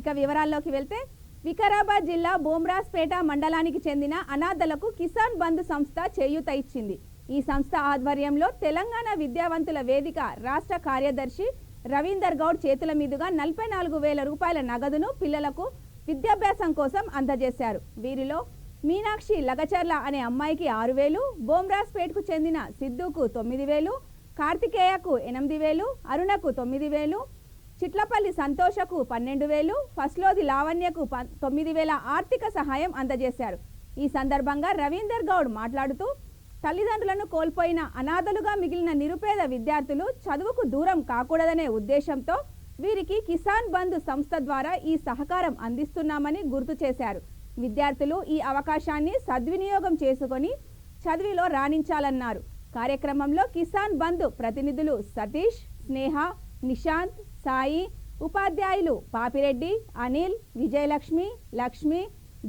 ఇక వివరాల్లోకి వెళ్తే వికారాబాద్ జిల్లా బోమ్రాస్పేట మండలానికి చెందిన అనాథలకు కిసాన్ బంధు సంస్థ చేయూత ఇచ్చింది। ఈ సంస్థ ఆధ్వర్యంలో తెలంగాణ విద్యావంతుల వేదిక రాష్ట్ర కార్యదర్శి రవీందర్ గౌడ్ చేతుల మీదుగా 44,000 రూపాయల నగదును పిల్లలకు విద్యాభ్యాసం కోసం అందజేశారు। వీరిలో మీనాక్షి లగచర్ల అనే అమ్మాయికి 6,000, బోమ్రాస్పేటకు చెందిన సిద్ధుకు 9,000, కార్తికేయకు 8,000, అరుణకు 9,000, చిట్లపల్లి సంతోషకు 12,000, ఫస్లోది లావణ్యకు 9,000 ఆర్థిక సహాయం అందజేశారు। ఈ సందర్భంగా రవీందర్ గౌడ్ మాట్లాడుతూ తల్లిదండ్రులను కోల్పోయిన అనాథలుగా మిగిలిన నిరుపేద విద్యార్థులు చదువుకు దూరం కాకూడదనే ఉద్దేశంతో వీరికి కిసాన్ బంధు సంస్థ ద్వారా ఈ సహకారం అందిస్తున్నామని గుర్తు చేశారు। విద్యార్థులు ఈ అవకాశాన్ని సద్వినియోగం చేసుకొని చదువులో రాణించాలన్నారు। కార్యక్రమంలో కిసాన్ బంధు ప్రతినిధులు సతీష్, స్నేహ, నిశాంత్, సాయి, ఉపాధ్యాయులు పాపిరెడ్డి, అనిల్, విజయలక్ష్మి, లక్ష్మి,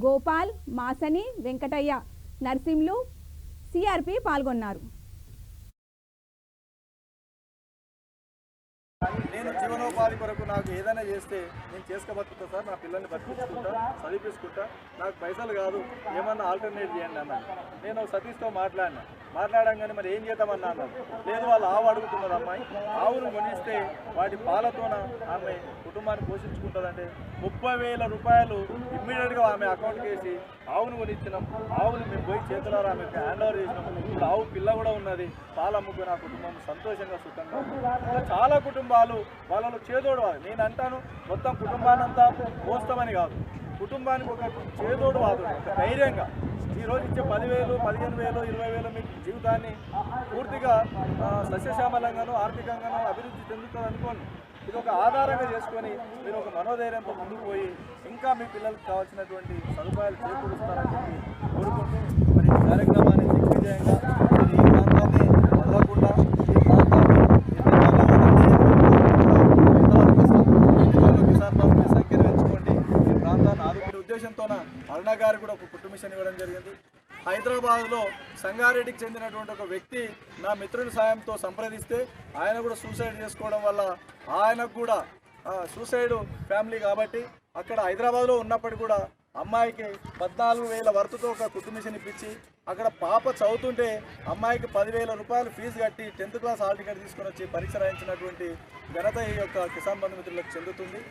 గోపాల్, మాసని, వెంకటయ్య, నర్సింలు, సిఆర్పి పాల్గొన్నారు। నేను జీవనోపాధి కొరకు నాకు ఏదైనా చేస్తే నేను చేసుకోబతుకుతా సార్, నా పిల్లల్ని బతికించుకుంటా, చదివించుకుంటా, నాకు పైసలు కాదు ఏమన్నా ఆల్టర్నేట్ చేయండి అన్నాను। నేను సతీష్తో మాట్లాడంగానే మరి ఏం చేద్దామన్నా అన్నాను। లేదు వాళ్ళు ఆవు అడుగుతున్నారు అమ్మాయి, ఆవును కొనిస్తే వాటి పాలతోన ఆమె కుటుంబాన్ని పోషించుకుంటుందంటే 30,000 రూపాయలు ఇమ్మీడియట్గా ఆమె అకౌంట్కి వేసి ఆవును కొనిచ్చినాం। ఆవును మేము పోయి చేతులారా ఆమెకు హ్యాండ్ ఓవర్ చేసినాం। ఇప్పుడు ఆవు పిల్ల కూడా ఉన్నది, పాలు అమ్ముకుని ఆ కుటుంబం సంతోషంగా సుఖంగా ఇంకా చాలా కుటుంబాలు వాళ్ళలో చేదోడు, నేను అంటాను మొత్తం కుటుంబానంతా మోస్తామని కాదు, కుటుంబానికి ఒక చేదోడు వాదు ఒక ధైర్యంగా ఈరోజు ఇచ్చే 10,000, 15,000, 20,000 మీ జీవితాన్ని పూర్తిగా సస్యశ్యామలంగానూ ఆర్థికంగానూ అభివృద్ధి చెందుతుంది అనుకోండి। ఇది ఒక ఆధారంగా చేసుకొని మీరు ఒక మనోధైర్యంతో ముందుకు పోయి ఇంకా మీ పిల్లలకు కావాల్సినటువంటి సదుపాయాలు చేకూరుస్తారని చెప్పి కోరుకుంటూ మరి ఈ కార్యక్రమాన్ని దిగ్విజయంగా ఈ ప్రాంతాన్ని వదలకుండా ఈ ప్రాంతాన్ని కిసాన్ బంధు సంఖ్యను పెంచుకోండి, ఈ ప్రాంతాన్ని ఆదుకునే ఉద్దేశంతోన అరుణ గారు కూడా ఒక కుట్టు మిషన్ ఇవ్వడం జరిగింది। హైదరాబాద్లో సంగారెడ్డికి చెందినటువంటి ఒక వ్యక్తి నా మిత్రుని సాయంతో సంప్రదిస్తే ఆయన కూడా సూసైడ్ చేసుకోవడం వల్ల ఆయనకు కూడా సూసైడ్ ఫ్యామిలీ కాబట్టి అక్కడ హైదరాబాద్లో ఉన్నప్పటికీ కూడా అమ్మాయికి 14,000 వర్త్తో ఒక కుట్టు మిషన్ ఇప్పించి అక్కడ పాప చదువుతుంటే అమ్మాయికి 10,000 రూపాయలు ఫీజు కట్టి 10th క్లాస్ హాల్ టికెట్ తీసుకొని వచ్చి పరీక్ష రాయించినటువంటి ఘనత ఈ యొక్క కిసాన్ బంధు మిత్రులకు చెందుతుంది।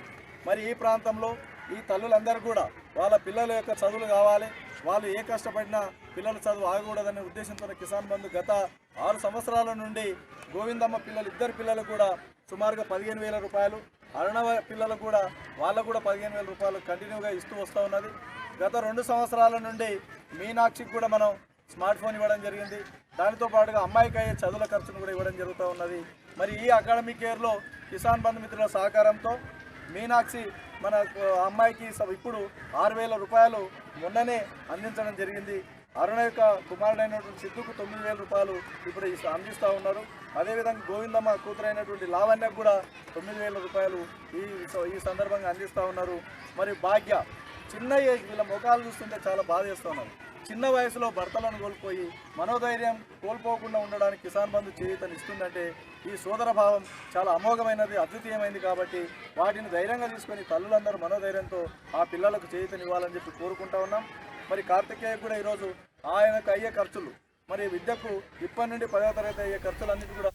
మరి ఈ ప్రాంతంలో ఈ తల్లులందరూ కూడా వాళ్ళ పిల్లల యొక్క చదువులు కావాలి, వాళ్ళు ఏ కష్టపడినా పిల్లల చదువు ఆగకూడదనే ఉద్దేశంతో కిసాన్ బంధు గత 6 సంవత్సరాల నుండి గోవిందమ్మ పిల్లలు ఇద్దరు పిల్లలు కూడా సుమారుగా 15,000 రూపాయలు, అరుణవ పిల్లలు కూడా వాళ్ళకు కూడా 15,000 రూపాయలు కంటిన్యూగా ఇస్తూ వస్తూ ఉన్నది। గత 2 సంవత్సరాల నుండి మీనాక్షికి కూడా మనం స్మార్ట్ ఫోన్ ఇవ్వడం జరిగింది, దానితో పాటుగా అమ్మాయికి అయ్యే చదువుల ఖర్చును కూడా ఇవ్వడం జరుగుతూ ఉన్నది। మరి ఈ అకాడమిక్ ఇయర్లో కిసాన్ బంధు మిత్రుల సహకారంతో మీనాక్షి మన అమ్మాయికి ఇప్పుడు 6,000 రూపాయలు మొన్ననే అందించడం జరిగింది। అరుణ యొక్క కుమారుడైనటువంటి సిద్ధుకు 9,000 రూపాయలు ఇప్పుడు అందిస్తూ ఉన్నారు। అదేవిధంగా గోవిందమ్మ కూతురైనటువంటి లావణ్యకు కూడా 9,000 రూపాయలు ఈ సందర్భంగా అందిస్తూ ఉన్నారు। మరి భాగ్య చిన్న ఏజ్, వీళ్ళ ముఖాలు చూస్తుంటే చాలా బాధ చేస్తూ ఉన్నారు। చిన్న వయసులో భర్తలను కోల్పోయి మనోధైర్యం కోల్పోకుండా ఉండడానికి కిసాన్ బంధు చేయూతనిస్తుందంటే ఈ సోదర భావం చాలా అమోఘమైనది, అద్వితీయమైనది కాబట్టి వాటిని ధైర్యంగా తీసుకొని తల్లులందరూ మనోధైర్యంతో ఆ పిల్లలకు చేయూతనివ్వాలని చెప్పి కోరుకుంటా ఉన్నాం। మరి కార్తికేయ కూడా ఈరోజు ఆయనకు అయ్యే ఖర్చులు, మరి విద్యకు ఇప్పటి నుండి 10వ తరగతి అయ్యే ఖర్చులన్నిటి కూడా